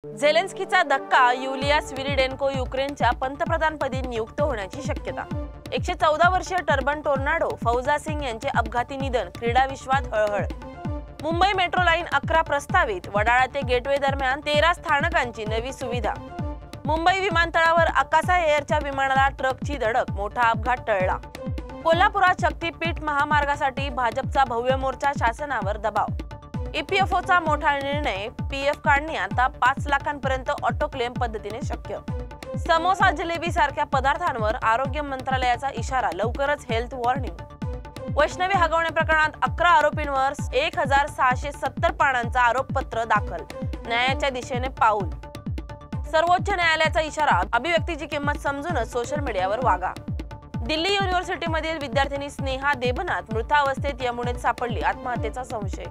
झेलेन्स्कीचा धक्का, युलिया स्विरिडेन्को युक्रेनच्या पंतप्रधानपदी नियुक्त होण्याची शक्यता। 114 वर्षीय टर्बन टोर्नाडो फौजा सिंग यांचे अपघाती निधन, क्रीडा विश्वात हळहळ। मुंबई मेट्रो लाईन 11 प्रस्तावित, वडाळा ते गेटवे दरम्यान 13 स्थानकांची नवी सुविधा। मुंबई विमानतळावर आकाशा एअरच्या विमानाला ट्रकची धडक, मोठा अपघात टळला। कोल्हापुरात शक्तीपीठ महामार्गासाठी भाजपचा भव्य मोर्चा, शासनावर दबाव। ईपीएफओचा मोठा निर्णय, पीएफ काढणे आता 5 लाखांपर्यंत ऑटो क्लेम पद्धतीने शक्य। समोसा जिलेबी सारख्या पदार्थांवर आरोग्य मंत्रालयाचा इशारा, लवकरच हेल्थ वॉर्निंग। वैष्णवी हगवणे प्रकरणात 11 आरोपींवर 1670 पानांचा आरोपपत्र दाखल, न्यायाच्या दिशेने पाऊल। सर्वोच्च न्यायालयाचा इशारा, अभिव्यक्तीची किंमत समजूनच सोशल मीडियावर वागा। दिल्ली युनिव्हर्सिटीमधील विद्यार्थिनी स्नेहा देबनाथ मृतावस्थेत यमुनेत सापडली, आत्महत्येचा संशय।